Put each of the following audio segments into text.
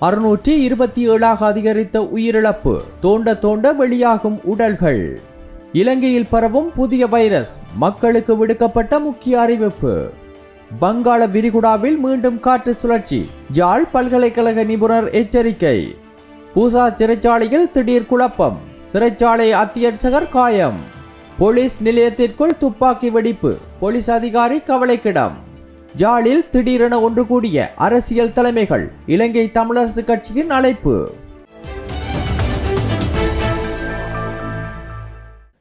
627 அதிகரித்த உயிரிழப்பு. தோண்ட தோண்ட வெளியாகும் உடல்கள். இலங்கையில் பரவும் புதிய வைரஸ். மக்களுக்கு விடுக்கப்பட்ட முக்கிய அறிவிப்பு. வங்காள விரிகுடாவில் மீண்டும் காற்று சுழற்சி. யாழ் பல்கலைக்கழக நிபுணர் எச்சரிக்கை. பூசா சிறைச்சாலையில் திடீர் குழப்பம். சிறைச்சாலை அத்தியட்சகர் காயம். போலீஸ் நிலையத்திற்குள் துப்பாக்கி வெடிப்பு. போலீஸ் அதிகாரி கவலைக்கிடம். யாழில் திடீரென ஒன்று கூடிய அரசியல் தலைமைகள். இலங்கை தமிழரசு கட்சியின் அழைப்பு.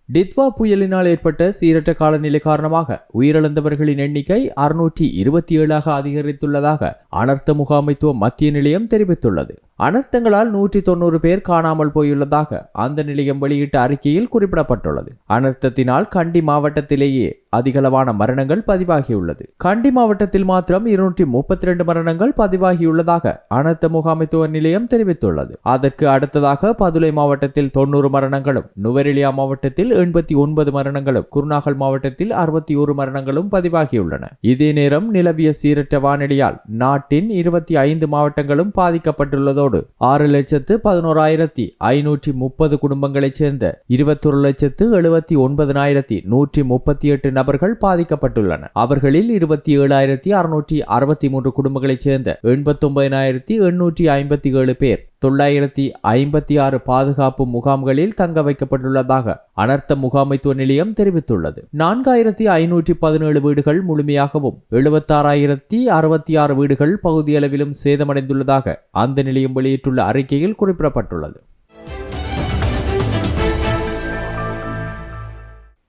டித்வா புயலினால் ஏற்பட்ட சீரற்ற காலநிலை காரணமாக உயிரிழந்தவர்களின் எண்ணிக்கை 627 அதிகரித்துள்ளதாக அனர்த்த முகாமைத்துவ மத்திய நிலையம் தெரிவித்துள்ளது. அனர்த்தங்களால் 190 பேர் காணாமல் போயுள்ளதாக அந்த நிலையம் வெளியிட்ட அறிக்கையில் குறிப்பிடப்பட்டுள்ளது. அனர்த்தத்தினால் கண்டி மாவட்டத்திலேயே அதிகளவான மரணங்கள் பதிவாகியுள்ளது. கண்டி மாவட்டத்தில் மாத்திரம் 232 மரணங்கள் பதிவாகியுள்ளதாக அனர்த்த முகாமைத்துவ நிலையம் தெரிவித்துள்ளது. அதற்கு அடுத்ததாக பதுளை மாவட்டத்தில் 90 மரணங்களும், நுவரெலியா மாவட்டத்தில் 89 மரணங்களும், குருநாகல் மாவட்டத்தில் 61 மரணங்களும் பதிவாகியுள்ளன. இதே நேரம் நிலவிய சீரற்ற வானிலையால் நாட்டின் 25 மாவட்டங்களும் பாதிக்கப்பட்டுள்ளதோடு 6,11,530 குடும்பங்களைச் சேர்ந்த 21,79,138 நபர்கள் பாதிக்கப்பட்டுள்ளனர். அவர்களில் 27,663 குடும்பங்களைச் சேர்ந்த 89,857 பேர் 956 பாதுகாப்பு முகாம்களில் தங்க வைக்கப்பட்டுள்ளதாக அனர்த்த முகாமைத்துவ நிலையம் தெரிவித்துள்ளது. 4,517 வீடுகள் முழுமையாகவும் 76,066 வீடுகள் பகுதியளவிலும் சேதமடைந்துள்ளதாக அந்த நிலையம் வெளியிட்டுள்ள அறிக்கையில் குறிப்பிடப்பட்டுள்ளது.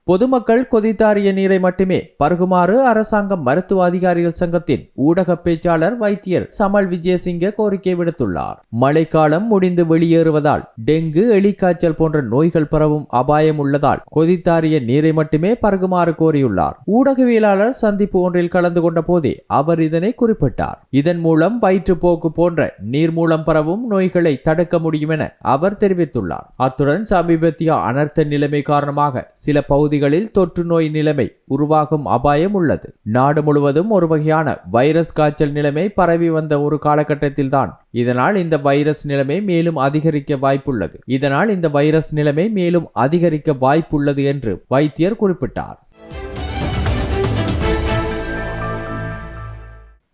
பொதுமக்கள் கொதித்தாறிய நீரை மட்டுமே பருகுமாறு அரசாங்கம் மருத்துவ அதிகாரிகள் சங்கத்தின் ஊடக பேச்சாளர் வைத்தியர் சமல் விஜயசிங்க கோரிக்கை விடுத்துள்ளார். மழைக்காலம் முடிந்து வெளியேறுவதால் டெங்கு, எலிக்காய்ச்சல் போன்ற நோய்கள் பரவும் அபாயம் உள்ளதால் கொதித்தாறிய நீரை மட்டுமே பருகுமாறு கோரியுள்ளார். ஊடகவியலாளர் சந்திப்பு ஒன்றில் கலந்து கொண்ட போதே அவர் இதனை குறிப்பிட்டார். இதன் மூலம் வயிற்றுப்போக்கு போன்ற நீர் மூலம் பரவும் நோய்களை தடுக்க முடியும் என அவர் தெரிவித்துள்ளார். அத்துடன் சமீபத்திய அனர்த்த நிலைமை காரணமாக சில பகுதிகளில் தொற்று நோய் நிலைமை உருவாகும் அபாயம் உள்ளது. நாடு முழுவதும் ஒரு வகையான வைரஸ் காய்ச்சல் நிலைமை பரவி வந்த ஒரு காலகட்டத்தில்தான் இதனால் இந்த வைரஸ் நிலைமை மேலும் அதிகரிக்க வாய்ப்புள்ளது என்று வைத்தியர் குறிப்பிட்டார்.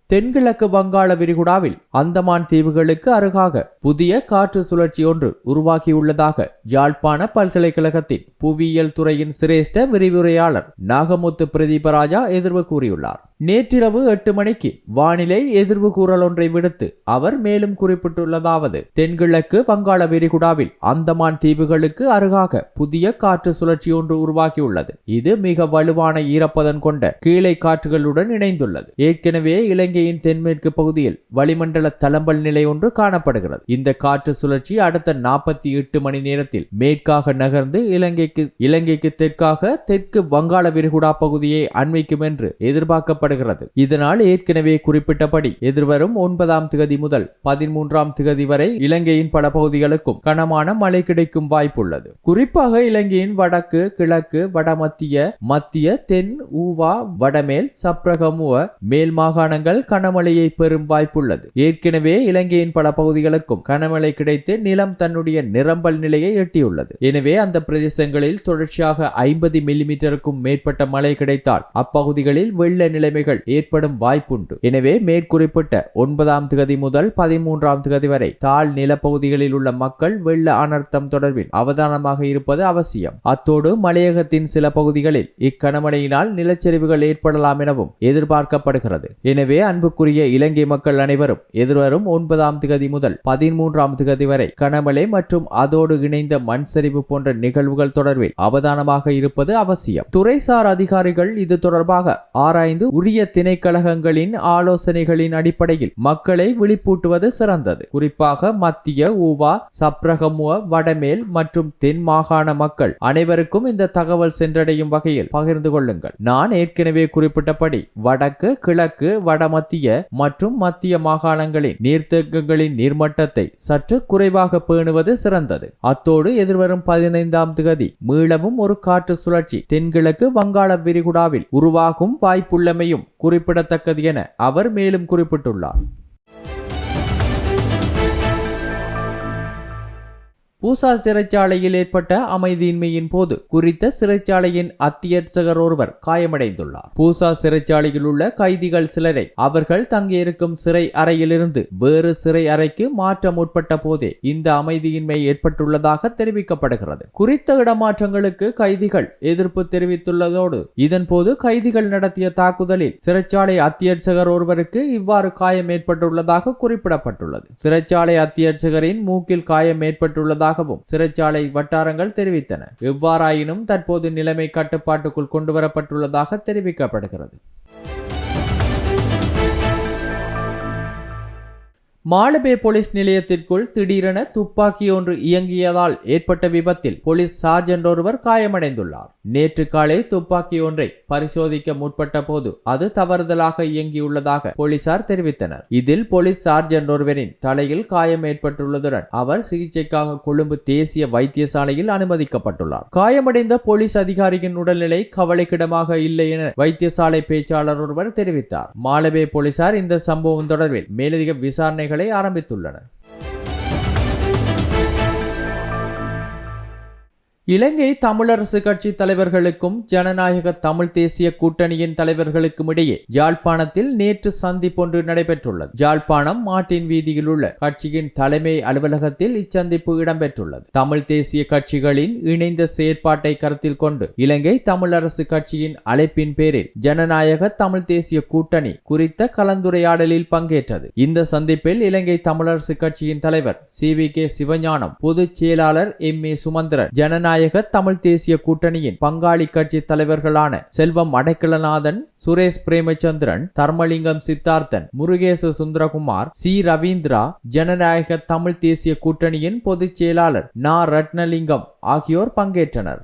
தென்கிழக்கு வங்காள விரிகுடாவில் அந்தமான் தீவுகளுக்கு அருகாக புதிய காற்று சுழற்சி ஒன்று உருவாகியுள்ளதாக யாழ்ப்பாண பல்கலைக்கழகத்தின் புவியியல் துறையின் சிரேஷ்ட விரிவுரையாளர் நாகமுத்து பிரதீபராஜா எதிர்வு கூறியுள்ளார். நேற்றிரவு 8 மணிக்கு வானிலை எதிர்வு கூறல் ஒன்றை விடுத்து அவர் மேலும் குறிப்பிட்டுள்ளதாவது: தென்கிழக்கு வங்காள விரிகுடாவில் அந்தமான் தீவுகளுக்கு அருகாக புதிய காற்று சுழற்சி ஒன்று உருவாகியுள்ளது. இது மிக வலுவான ஈரப்பதன் கொண்ட கீழே காற்றுகளுடன் இணைந்துள்ளது. ஏற்கனவே இலங்கையின் தென்மேற்கு பகுதியில் வளிமண்டல தளம்பல் நிலை ஒன்று காணப்படுகிறது. இந்த காற்று சுழற்சி அடுத்த 48 மணி நேரத்தில் மேற்காக நகர்ந்து இலங்கைக்கு தெற்காக தெற்கு வங்காள விரிகுடா பகுதியை அண்மிக்கும் என்று எதிர்பார்க்கப்படும். இதனால் ஏற்கனவே குறிப்பிட்டபடி எதிர்வரும் 9ஆம் திகதி முதல் 13ஆம் திகதி வரை இலங்கையின் பல பகுதிகளுக்கும் கனமான மழை கிடைக்கும் வாய்ப்புள்ளது. குறிப்பாக இலங்கையின் வடக்கு, கிழக்கு, மத்திய, தென், ஊவா, வடமேல், சப்ரகமுவ, மேல் மாகாணங்கள் கனமழையை பெறும் வாய்ப்புள்ளது. ஏற்கனவே இலங்கையின் பல பகுதிகளுக்கும் கனமழை கிடைத்து நிலம் தன்னுடைய நிரம்பல் நிலையை எட்டியுள்ளது. எனவே அந்த பிரதேசங்களில் தொடர்ச்சியாக 50 மில்லிமீட்டருக்கும் மேற்பட்ட மழை கிடைத்தால் அப்பகுதிகளில் வெள்ள நிலைமை ஏற்படும் வாய்ப்புண்டு. எனவே மேற்குறிப்பிட்ட 9ஆம் திகதி முதல் 13ஆம் திகதி வரை தாழ் நிலப்பகுதிகளில் உள்ள மக்கள் வெள்ள அனர்த்தம் தொடர்பில் அவதானமாக இருப்பது அவசியம். அத்தோடு மலையகத்தின் சில பகுதிகளில் இக்கனமழையினால் நிலச்சரிவுகள் ஏற்படலாம் எனவும் எதிர்பார்க்கப்படுகிறது. எனவே அன்புக்குரிய இலங்கை மக்கள் அனைவரும் எதிர்வரும் 9ஆம் திகதி முதல் 13ஆம் திகதி வரை கனமழை மற்றும் அதோடு இணைந்த மண் சரிவு போன்ற நிகழ்வுகள் தொடர்பில் அவதானமாக இருப்பது அவசியம். துறைசார் அதிகாரிகள் இது தொடர்பாக ஆராய்ந்து உரிய திணைக்களகங்களின் ஆலோசனைகளின் அடிப்படையில் மக்களை விழிப்பூட்டுவது சிறந்தது. குறிப்பாக மத்திய, ஊவா, சப்ரகமுவ, வடமேல் மற்றும் தென் மாகாண மக்கள் அனைவருக்கும் இந்த தகவல் சென்றடையும் வகையில் பகிர்ந்து கொள்ளுங்கள். நான் ஏற்கனவே குறிப்பிட்டபடி வடக்கு, கிழக்கு, வடமத்திய மற்றும் மத்திய மாகாணங்களின் நீர்த்தேக்கங்களின் நீர்மட்டத்தை சற்று குறைவாக பேணுவது சிறந்தது. அத்தோடு எதிர்வரும் 15ஆம் திகதி மீளவும் ஒரு காற்று சுழற்சி தென்கிழக்கு வங்காள விரிகுடாவில் உருவாகும் வாய்ப்புள்ளமையும் குறிப்பிடத்தக்கது என அவர் மேலும் குறிப்பிட்டுள்ளார். பூசா சிறைச்சாலையில் ஏற்பட்ட அமைதியின்மையின் போது குறித்த சிறைச்சாலையின் அத்தியட்சகர் ஒருவர் காயமடைந்துள்ளார். பூசா சிறைச்சாலையில் உள்ள கைதிகள் சிலரை அவர்கள் தங்கியிருக்கும் சிறை அறையிலிருந்து வேறு சிறை அறைக்கு மாற்ற முற்பட்ட போதே இந்த அமைதியின்மை ஏற்பட்டுள்ளதாக தெரிவிக்கப்படுகிறது. குறித்த இடமாற்றங்களுக்கு கைதிகள் எதிர்ப்பு தெரிவித்துள்ளதோடு இதன்போது கைதிகள் நடத்திய தாக்குதலில் சிறைச்சாலை அத்தியட்சகர் ஒருவருக்கு இவ்வாறு காயம் ஏற்பட்டுள்ளதாக குறிப்பிடப்பட்டுள்ளது. சிறைச்சாலை அத்தியட்சகரின் மூக்கில் காயம் ஏற்பட்டுள்ளதாகவும் சிறைச்சாலை வட்டாரங்கள் தெரிவித்தன. எவ்வாறாயினும் தற்போது நிலைமை கட்டுப்பாட்டுக்குள் கொண்டுவரப்பட்டுள்ளதாக தெரிவிக்கப்படுகிறது. மாலபே போலீஸ் நிலையத்திற்குள் திடீரென துப்பாக்கி ஒன்று இயங்கியதால் ஏற்பட்ட விபத்தில் போலீஸ் சார்ஜென்ட் ஒருவர் காயமடைந்துள்ளார். நேற்று காலை துப்பாக்கி ஒன்றை பரிசோதிக்க முற்பட்ட போது அது தவறுதலாக இயங்கியுள்ளதாக போலீசார் தெரிவித்தனர். இதில் போலீஸ் சார்ஜென்ட் ஒருவரின் தலையில் காயம் ஏற்பட்டுள்ளதுடன் அவர் சிகிச்சைக்காக கொழும்பு தேசிய வைத்தியசாலையில் அனுமதிக்கப்பட்டுள்ளார். காயமடைந்த போலீஸ் அதிகாரியின் உடல்நிலை கவலைக்கிடமாக இல்லை என வைத்தியசாலை பேச்சாளர் ஒருவர் தெரிவித்தார். மாலபே போலீசார் இந்த சம்பவம் தொடர்பில் மேலதிக விசாரணைகளை ஆரம்பித்துள்ளனர். இலங்கை தமிழரசு கட்சி தலைவர்களுக்கும் ஜனநாயக தமிழ் தேசிய கூட்டணியின் தலைவர்களுக்கும் இடையே யாழ்ப்பாணத்தில் நேற்று சந்திப்பொன்று நடைபெற்றுள்ளது. யாழ்ப்பாணம் மாட்டின் வீதியில் உள்ள கட்சியின் தலைமை அலுவலகத்தில் இச்சந்திப்பு இடம்பெற்றுள்ளது. தமிழ் தேசிய கட்சிகளின் இணைந்த செயற்பாட்டை கருத்தில் கொண்டு இலங்கை தமிழரசு கட்சியின் அழைப்பின் பேரில் ஜனநாயக தமிழ் தேசிய கூட்டணி குறித்த கலந்துரையாடலில் பங்கேற்றது. இந்த சந்திப்பில் இலங்கை தமிழரசு கட்சியின் தலைவர் CVK சிவஞானம், பொதுச் செயலாளர் MA சுமந்திரன், ஜனநாயக தமிழ் தேசிய கூட்டணியின் பங்காளி கட்சி தலைவர்களான செல்வம் அடைக்கலநாதன், சுரேஷ் பிரேமச்சந்திரன், தர்மலிங்கம் சித்தார்த்தன், முருகேச சுந்தரகுமார், C ரவீந்திரா, ஜனநாயக தமிழ் தேசிய கூட்டணியின் பொதுச் செயலாளர் நா ரத்னலிங்கம் ஆகியோர் பங்கேற்றனர்.